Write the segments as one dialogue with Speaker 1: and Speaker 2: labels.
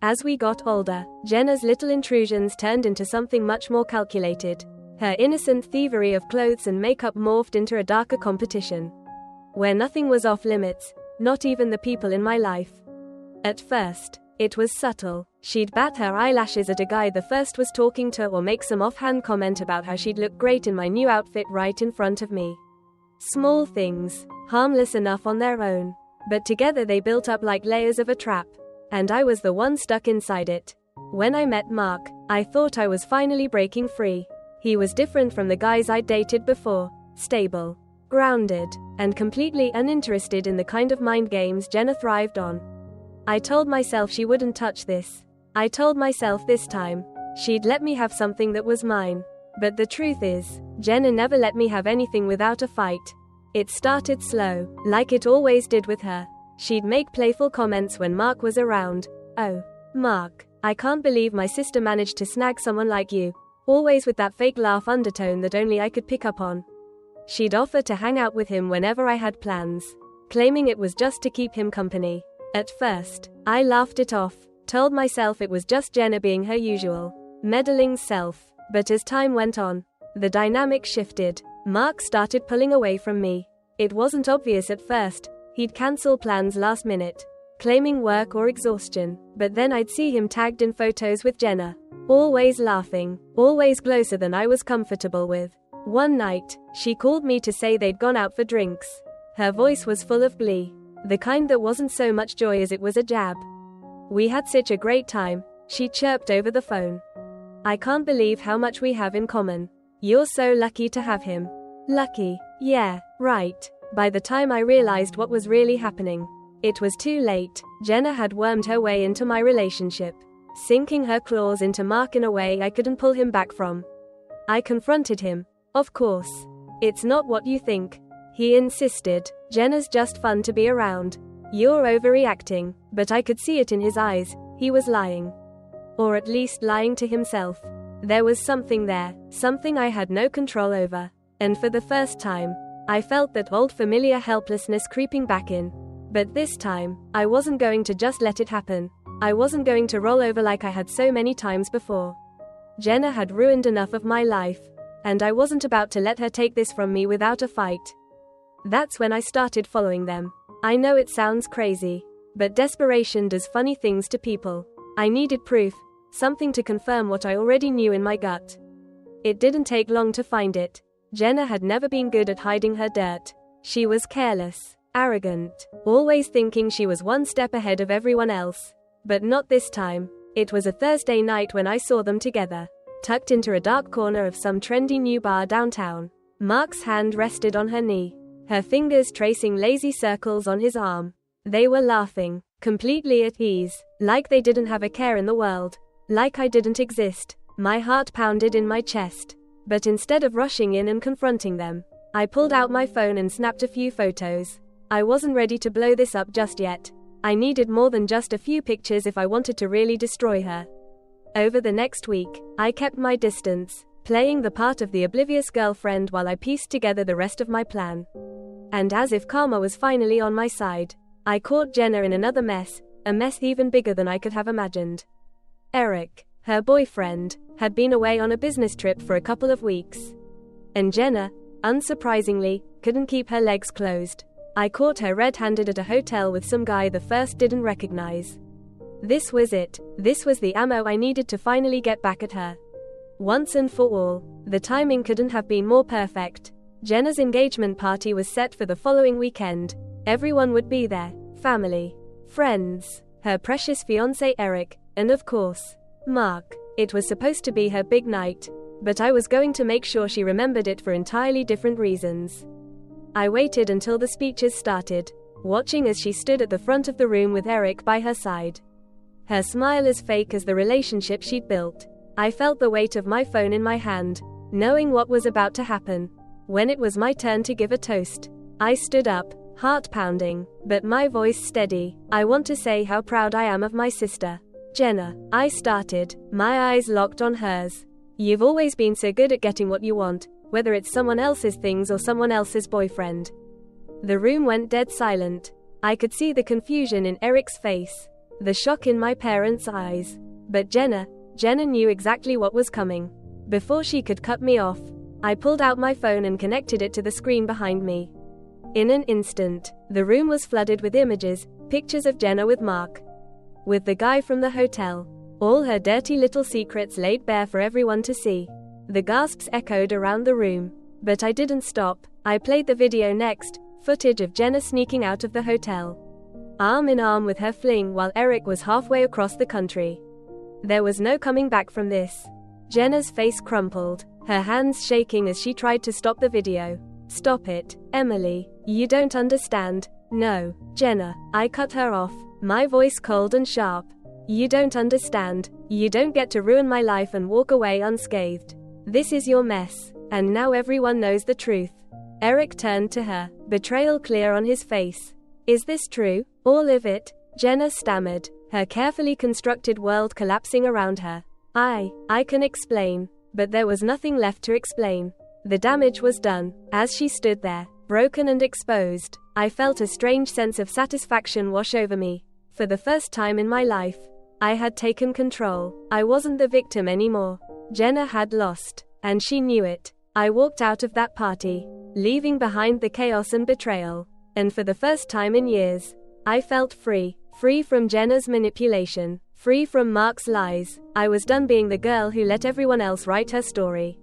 Speaker 1: As we got older, Jenna's little intrusions turned into something much more calculated. Her innocent thievery of clothes and makeup morphed into a darker competition, where nothing was off limits, not even the people in my life. At first, it was subtle. She'd bat her eyelashes at a guy the first was talking to, or make some offhand comment about how she'd look great in my new outfit right in front of me. Small things, harmless enough on their own, but together they built up like layers of a trap, and I was the one stuck inside it. When I met Mark, I thought I was finally breaking free. He was different from the guys I'd dated before, stable, grounded, and completely uninterested in the kind of mind games Jenna thrived on. I told myself she wouldn't touch this. I told myself this time, she'd let me have something that was mine. But the truth is, Jenna never let me have anything without a fight. It started slow, like it always did with her. She'd make playful comments when Mark was around. "Oh, Mark, I can't believe my sister managed to snag someone like you," always with that fake laugh undertone that only I could pick up on. She'd offer to hang out with him whenever I had plans, claiming it was just to keep him company. At first, I laughed it off, told myself it was just Jenna being her usual, meddling self. But as time went on, the dynamic shifted. Mark started pulling away from me. It wasn't obvious at first. He'd cancel plans last minute, claiming work or exhaustion, but then I'd see him tagged in photos with Jenna, always laughing, always closer than I was comfortable with. One night, she called me to say they'd gone out for drinks. Her voice was full of glee, the kind that wasn't so much joy as it was a jab. "We had such a great time," she chirped over the phone. "I can't believe how much we have in common. You're so lucky to have him." Lucky? Yeah, right. By the time I realized what was really happening, it was too late. Jenna had wormed her way into my relationship, sinking her claws into Mark in a way I couldn't pull him back from. I confronted him. "Of course. It's not what you think," he insisted. "Jenna's just fun to be around. You're overreacting." But I could see it in his eyes. He was lying. Or at least lying to himself. There was something there, something I had no control over. And for the first time, I felt that old familiar helplessness creeping back in. But this time, I wasn't going to just let it happen. I wasn't going to roll over like I had so many times before. Jenna had ruined enough of my life, and I wasn't about to let her take this from me without a fight. That's when I started following them. I know it sounds crazy, but desperation does funny things to people. I needed proof, something to confirm what I already knew in my gut. It didn't take long to find it. Jenna had never been good at hiding her dirt. She was careless, arrogant, always thinking she was one step ahead of everyone else. But not this time. It was a Thursday night when I saw them together, tucked into a dark corner of some trendy new bar downtown. Mark's hand rested on her knee, her fingers tracing lazy circles on his arm. They were laughing, completely at ease, like they didn't have a care in the world, like I didn't exist. My heart pounded in my chest. But instead of rushing in and confronting them, I pulled out my phone and snapped a few photos. I wasn't ready to blow this up just yet. I needed more than just a few pictures if I wanted to really destroy her. Over the next week, I kept my distance, playing the part of the oblivious girlfriend while I pieced together the rest of my plan. And as if karma was finally on my side, I caught Jenna in another mess, a mess even bigger than I could have imagined. Eric, her boyfriend, had been away on a business trip for a couple of weeks. And Jenna, unsurprisingly, couldn't keep her legs closed. I caught her red-handed at a hotel with some guy the first didn't recognize. This was it. This was the ammo I needed to finally get back at her. Once and for all. The timing couldn't have been more perfect. Jenna's engagement party was set for the following weekend. Everyone would be there. Family, friends, her precious fiancé Eric, and of course, Mark. It was supposed to be her big night, but I was going to make sure she remembered it for entirely different reasons. I waited until the speeches started, watching as she stood at the front of the room with Eric by her side. Her smile as fake as the relationship she'd built. I felt the weight of my phone in my hand, knowing what was about to happen. When it was my turn to give a toast, I stood up, heart pounding, but my voice steady. "I want to say how proud I am of my sister, Jenna," I started, my eyes locked on hers. "You've always been so good at getting what you want, whether it's someone else's things or someone else's boyfriend." The room went dead silent. I could see the confusion in Eric's face. the shock in my parents' eyes. But Jenna knew exactly what was coming. Before she could cut me off, I pulled out my phone and connected it to the screen behind me. In an instant, the room was flooded with images, pictures of Jenna with Mark, with the guy from the hotel. All her dirty little secrets laid bare for everyone to see. The gasps echoed around the room. But I didn't stop. I played the video next, footage of Jenna sneaking out of the hotel, arm in arm with her fling while Eric was halfway across the country. There was no coming back from this. Jenna's face crumpled, her hands shaking as she tried to stop the video. "Stop it, Emily. You don't understand." "No, Jenna." I cut her off, my voice cold and sharp. "You don't understand. You don't get to ruin my life and walk away unscathed. This is your mess, and now everyone knows the truth." Eric turned to her, betrayal clear on his face. "Is this true? All of it?" Jenna stammered, her carefully constructed world collapsing around her. I can explain." But there was nothing left to explain. The damage was done. As she stood there, broken and exposed, I felt a strange sense of satisfaction wash over me. For the first time in my life, I had taken control. I wasn't the victim anymore. Jenna had lost, and she knew it. I walked out of that party, leaving behind the chaos and betrayal. And for the first time in years, I felt free. Free from Jenna's manipulation. Free from Mark's lies. I was done being the girl who let everyone else write her story.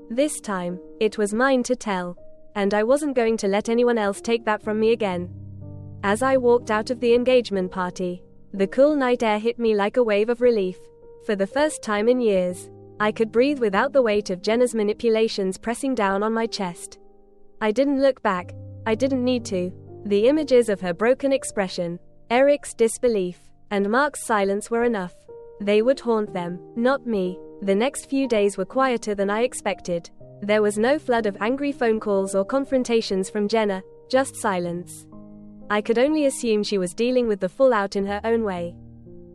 Speaker 1: This time, it was mine to tell. And I wasn't going to let anyone else take that from me again. As I walked out of the engagement party, the cool night air hit me like a wave of relief. For the first time in years, I could breathe without the weight of Jenna's manipulations pressing down on my chest. I didn't look back. I didn't need to. The images of her broken expression, Eric's disbelief, and Mark's silence were enough. They would haunt them, not me. The next few days were quieter than I expected. There was no flood of angry phone calls or confrontations from Jenna, just silence. I could only assume she was dealing with the fallout in her own way.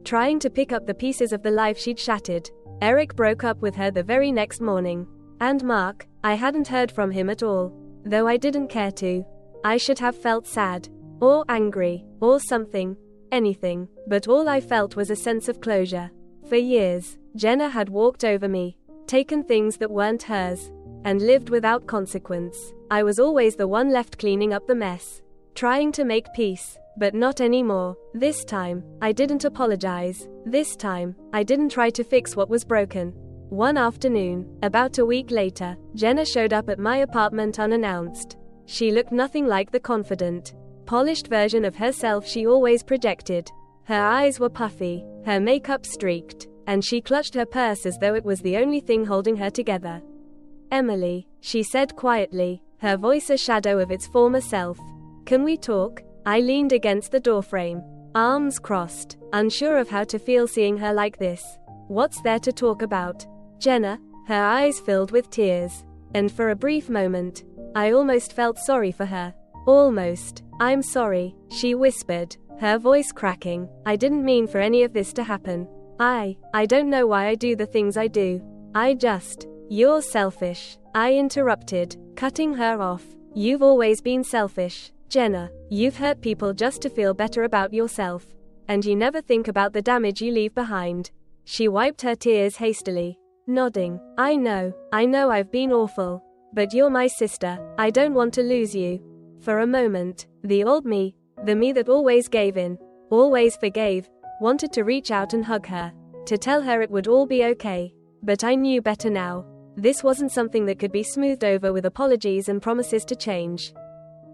Speaker 1: Trying to pick up the pieces of the life she'd shattered. Eric broke up with her the very next morning. And Mark, I hadn't heard from him at all. Though I didn't care to. I should have felt sad. Or angry. Or something. Anything. But all I felt was a sense of closure. For years, Jenna had walked over me, taken things that weren't hers, and lived without consequence. I was always the one left cleaning up the mess, trying to make peace, but not anymore. This time, I didn't apologize. This time, I didn't try to fix what was broken. One afternoon, about a week later, Jenna showed up at my apartment unannounced. She looked nothing like the confident, polished version of herself she always projected. Her eyes were puffy, her makeup streaked, and she clutched her purse as though it was the only thing holding her together. "Emily," she said quietly, her voice a shadow of its former self. "Can we talk?" I leaned against the doorframe, arms crossed, unsure of how to feel seeing her like this. "What's there to talk about?" Jenna, her eyes filled with tears. And for a brief moment, I almost felt sorry for her. Almost. "I'm sorry," she whispered, her voice cracking. "I didn't mean for any of this to happen. I don't know why I do the things I do. You're selfish," I interrupted, cutting her off. "You've always been selfish, Jenna. You've hurt people just to feel better about yourself. And you never think about the damage you leave behind." She wiped her tears hastily, nodding. I know I've been awful. But you're my sister. I don't want to lose you." For a moment, the old me, the me that always gave in, always forgave, wanted to reach out and hug her, to tell her it would all be okay. But I knew better now. This wasn't something that could be smoothed over with apologies and promises to change.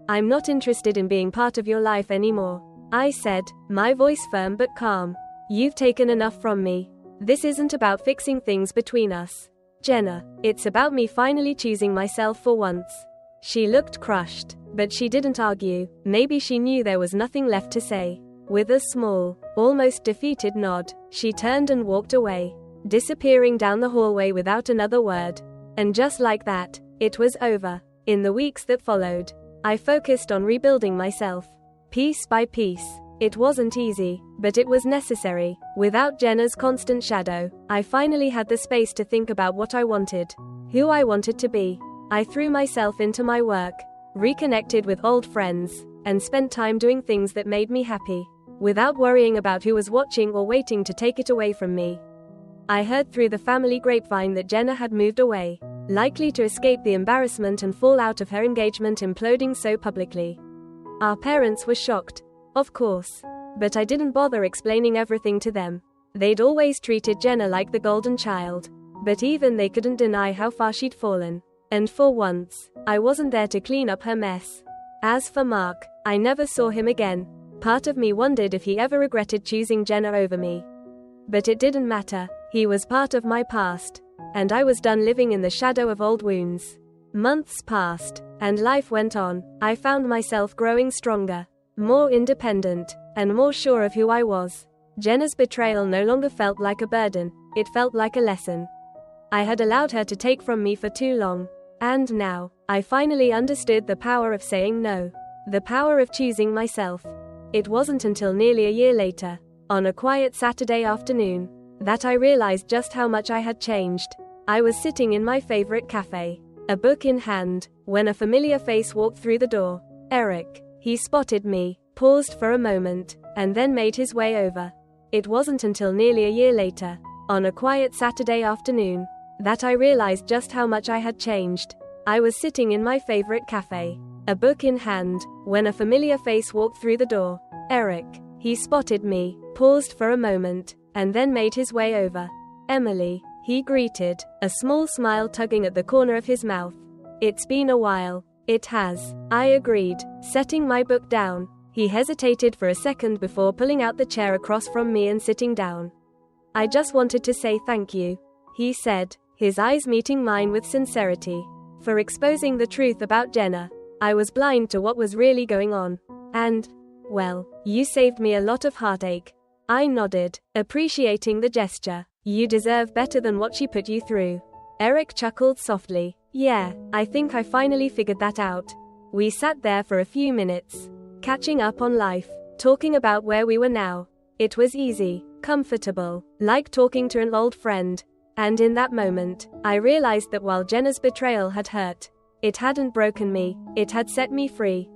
Speaker 1: "I'm not interested in being part of your life anymore," I said, my voice firm but calm. "You've taken enough from me. This isn't about fixing things between us, Jenna. It's about me finally choosing myself for once." She looked crushed, but she didn't argue. Maybe she knew there was nothing left to say. With a small, almost defeated nod, she turned and walked away, disappearing down the hallway without another word. And just like that, it was over. In the weeks that followed, I focused on rebuilding myself, piece by piece. It wasn't easy, but it was necessary. Without Jenna's constant shadow, I finally had the space to think about what I wanted, who I wanted to be. I threw myself into my work, reconnected with old friends, and spent time doing things that made me happy. without worrying about who was watching or waiting to take it away from me. I heard through the family grapevine that Jenna had moved away, likely to escape the embarrassment and fallout of her engagement imploding so publicly. Our parents were shocked, of course, but I didn't bother explaining everything to them. They'd always treated Jenna like the golden child, but even they couldn't deny how far she'd fallen. And for once, I wasn't there to clean up her mess. As for Mark, I never saw him again. Part of me wondered if he ever regretted choosing Jenna over me. But it didn't matter, he was part of my past, and I was done living in the shadow of old wounds. Months passed, and life went on. I found myself growing stronger, more independent, and more sure of who I was. Jenna's betrayal no longer felt like a burden, it felt like a lesson. I had allowed her to take from me for too long, and now, I finally understood the power of saying no. The power of choosing myself. It wasn't until nearly a year later, on a quiet Saturday afternoon, that I realized just how much I had changed. I was sitting in my favorite cafe, a book in hand, when a familiar face walked through the door. Eric. He spotted me, paused for a moment, and then made his way over. It wasn't until nearly a year later, on a quiet Saturday afternoon, that I realized just how much I had changed. I was sitting in my favorite cafe, a book in hand, when a familiar face walked through the door. Eric. He spotted me, paused for a moment, and then made his way over. Emily. He greeted, a small smile tugging at the corner of his mouth. It's been a while. It has. I agreed, setting my book down. He hesitated for a second before pulling out the chair across from me and sitting down. I just wanted to say thank you, he said, his eyes meeting mine with sincerity, for exposing the truth about Jenna. I was blind to what was really going on. And, well, you saved me a lot of heartache. I nodded, appreciating the gesture. You deserve better than what she put you through. Eric chuckled softly. Yeah, I think I finally figured that out. We sat there for a few minutes, catching up on life, talking about where we were now. It was easy, comfortable, like talking to an old friend. And in that moment, I realized that while Jenna's betrayal had hurt, it hadn't broken me, it had set me free.